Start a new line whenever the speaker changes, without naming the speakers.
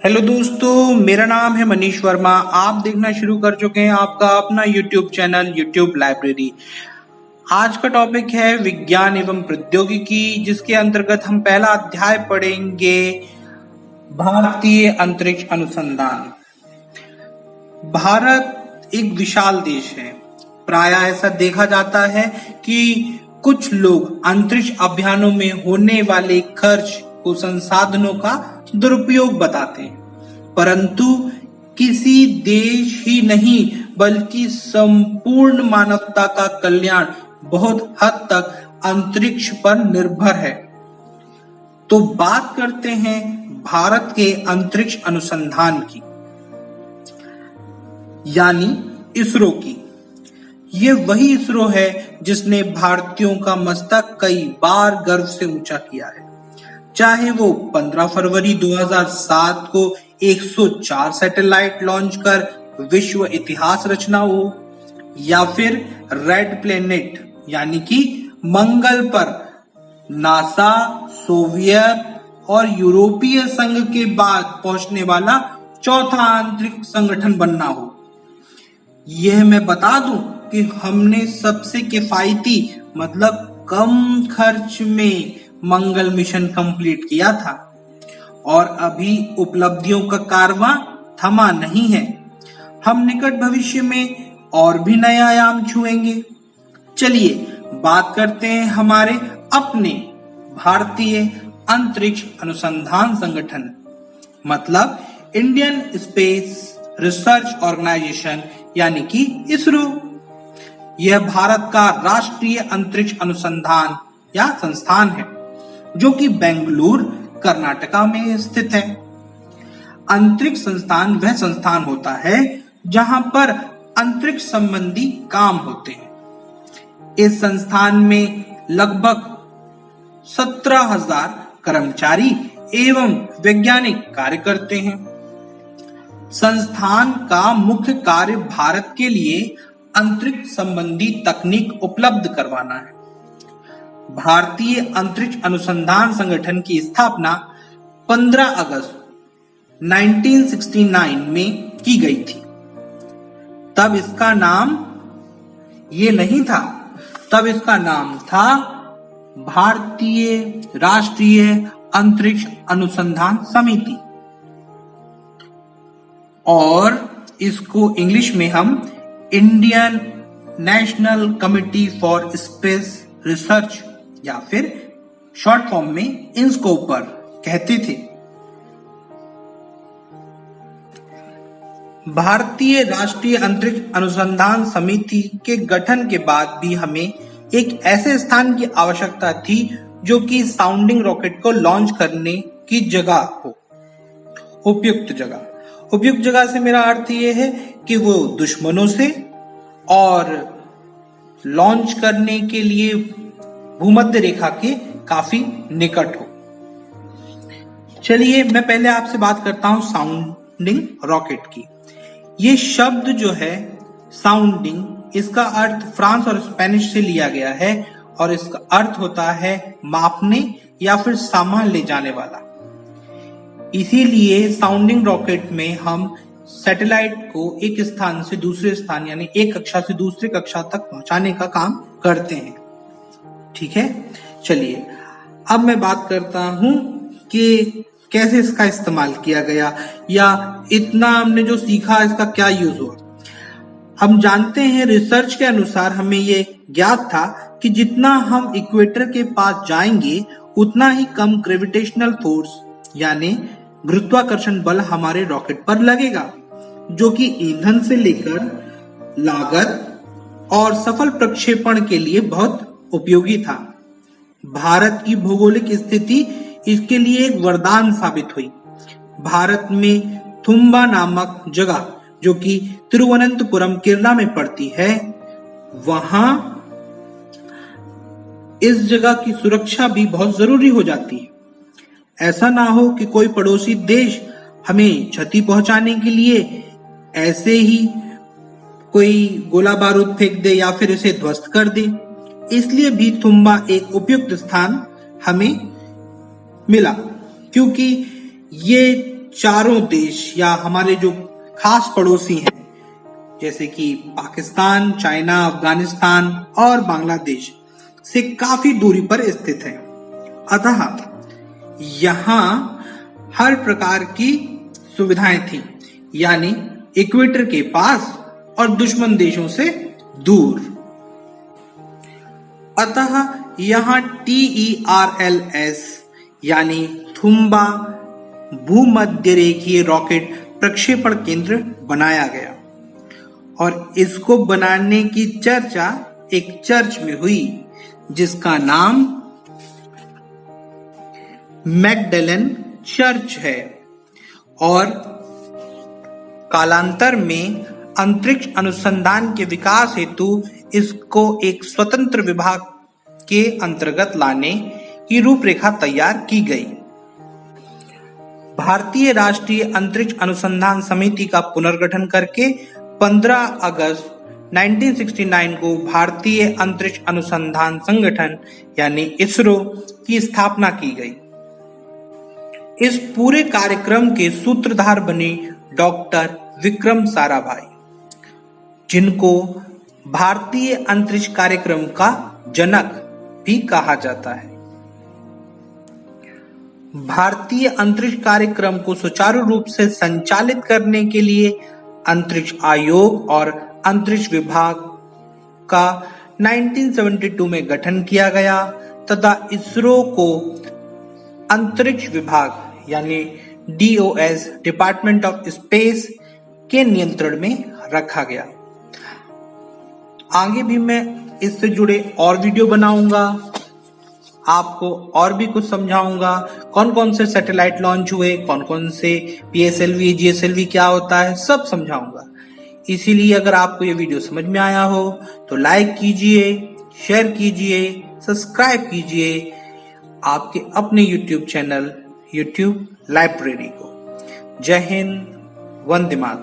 Hello दोस्तों, मेरा नाम है मनीष वर्मा। आप देखना शुरू कर चुके हैं आपका अपना यूट्यूब चैनल यूट्यूब लाइब्रेरी। आज का टॉपिक है विज्ञान एवं प्रौद्योगिकी, जिसके अंतर्गत हम पहला अध्याय पढ़ेंगे भारतीय अंतरिक्ष अनुसंधान। भारत एक विशाल देश है। प्रायः ऐसा देखा जाता है कि कुछ लोग अंतरिक्ष अभियानों में होने वाले खर्च को संसाधनों का दुरुपयोग बताते हैं, परंतु किसी देश ही नहीं बल्कि संपूर्ण मानवता का कल्याण बहुत हद तक अंतरिक्ष पर निर्भर है। तो बात करते हैं भारत के अंतरिक्ष अनुसंधान की, यानी इसरो की। ये वही इसरो है जिसने भारतीयों का मस्तक कई बार गर्व से ऊंचा किया है, चाहे वो 15 फरवरी 2007 को 104 सैटेलाइट लॉन्च कर विश्व इतिहास रचना हो, या फिर रेड प्लेनेट यानी कि मंगल पर नासा, सोवियत और यूरोपीय संघ के बाद पहुंचने वाला चौथा अंतरिक्ष संगठन बनना हो। यह मैं बता दूं कि हमने सबसे किफायती मतलब कम खर्च में मंगल मिशन कंप्लीट किया था और अभी उपलब्धियों का कारवां थमा नहीं है। हम निकट भविष्य में और भी नए आयाम छुएंगे। चलिए बात करते हैं हमारे अपने भारतीय अंतरिक्ष अनुसंधान संगठन मतलब इंडियन स्पेस रिसर्च ऑर्गेनाइजेशन यानी कि इसरो। यह भारत का राष्ट्रीय अंतरिक्ष अनुसंधान या संस्थान है जो कि बेंगलुरु कर्नाटका में स्थित है। अंतरिक्ष संस्थान वह संस्थान होता है जहां पर अंतरिक्ष संबंधी काम होते हैं। इस संस्थान में लगभग 17,000 कर्मचारी एवं वैज्ञानिक कार्य करते हैं। संस्थान का मुख्य कार्य भारत के लिए अंतरिक्ष संबंधी तकनीक उपलब्ध करवाना है। भारतीय अंतरिक्ष अनुसंधान संगठन की स्थापना 15 अगस्त 1969 में की गई थी। तब इसका नाम ये नहीं था, तब इसका नाम था भारतीय राष्ट्रीय अंतरिक्ष अनुसंधान समिति, और इसको इंग्लिश में हम Indian national committee for space research या फिर शॉर्ट फॉर्म में इंस्कोपर कहते थे। भारतीय राष्ट्रीय अंतरिक्ष अनुसंधान समिति के गठन के बाद भी हमें एक ऐसे स्थान की आवश्यकता थी जो कि साउंडिंग रॉकेट को लॉन्च करने की जगह हो, उपयुक्त जगह। उपयुक्त जगह से मेरा अर्थ यह है कि वो दुश्मनों से और लॉन्च करने के लिए भूमध्य रेखा के काफी निकट हो। चलिए मैं पहले आपसे बात करता हूं साउंडिंग रॉकेट की। ये शब्द जो है साउंडिंग, इसका अर्थ फ्रांस और स्पेनिश से लिया गया है और इसका अर्थ होता है मापने या फिर सामान ले जाने वाला। इसीलिए साउंडिंग रॉकेट में हम सैटेलाइट को एक स्थान से दूसरे स्थान यानी एक कक्षा से दूसरे कक्षा तक पहुंचाने का काम करते हैं। ठीक है, चलिए अब मैं बात करता हूं कि कैसे इसका इस्तेमाल किया गया या इतना हमने जो सीखा इसका क्या यूज हुआ। हम जानते हैं रिसर्च के अनुसार हमें ये ज्ञात था कि जितना हम इक्वेटर के पास जाएंगे उतना ही कम ग्रेविटेशनल फोर्स यानी गुरुत्वाकर्षण बल हमारे रॉकेट पर लगेगा, जो कि ईंधन से लेकर लागत और सफल प्रक्षेपण के लिए बहुत उपयोगी था। भारत की भौगोलिक स्थिति इसके लिए एक वरदान साबित हुई। भारत में थुम्बा नामक जगह जो कि तिरुवनंतपुरम केरला में पड़ती है, वहां इस जगह की सुरक्षा भी बहुत जरूरी हो जाती है। ऐसा ना हो कि कोई पड़ोसी देश हमें क्षति पहुंचाने के लिए ऐसे ही कोई गोला बारूद फेंक दे या फिर इसे ध्वस्त कर दे। इसलिए भी थुम्बा एक उपयुक्त स्थान हमें मिला, क्योंकि ये चारों देश या हमारे जो खास पड़ोसी हैं जैसे कि पाकिस्तान, चाइना, अफगानिस्तान और बांग्लादेश से काफी दूरी पर स्थित है। अतः यहाँ हर प्रकार की सुविधाएं थी, यानी इक्वेटर के पास और दुश्मन देशों से दूर। अतः यहाँ TERLS यानी थुम्बा भूमध्य रेखीय रॉकेट प्रक्षेपण केंद्र बनाया गया और इसको बनाने की चर्चा एक चर्च में हुई जिसका नाम मैगडेलन चर्च है और कालांतर में अंतरिक्ष अनुसंधान के विकास हेतु इसको एक स्वतंत्र विभाग के अंतर्गत लाने की रूपरेखा तैयार की गई। भारतीय राष्ट्रीय अंतरिक्ष अनुसंधान समिति का पुनर्गठन करके 15 अगस्त 1969 को भारतीय अंतरिक्ष अनुसंधान संगठन यानी इसरो की स्थापना की गई। इस पूरे कार्यक्रम के सूत्रधार बने डॉक्टर विक्रम साराभाई, जिनको भारतीय अंतरिक्ष कार्यक्रम का जनक भी कहा जाता है। भारतीय अंतरिक्ष कार्यक्रम को सुचारू रूप से संचालित करने के लिए अंतरिक्ष आयोग और अंतरिक्ष विभाग का 1972 में गठन किया गया तथा इसरो को अंतरिक्ष विभाग यानी DOS डिपार्टमेंट ऑफ स्पेस के नियंत्रण में रखा गया। आगे भी मैं इससे जुड़े और वीडियो बनाऊंगा, आपको और भी कुछ समझाऊंगा, कौन कौन से सैटेलाइट लॉन्च हुए, कौन कौन से PSLV GSLV क्या होता है, सब समझाऊंगा। इसीलिए अगर आपको ये वीडियो समझ में आया हो तो लाइक कीजिए, शेयर कीजिए, सब्सक्राइब कीजिए आपके अपने YouTube चैनल YouTube लाइब्रेरी को। जय हिंद, वंदे मातरम।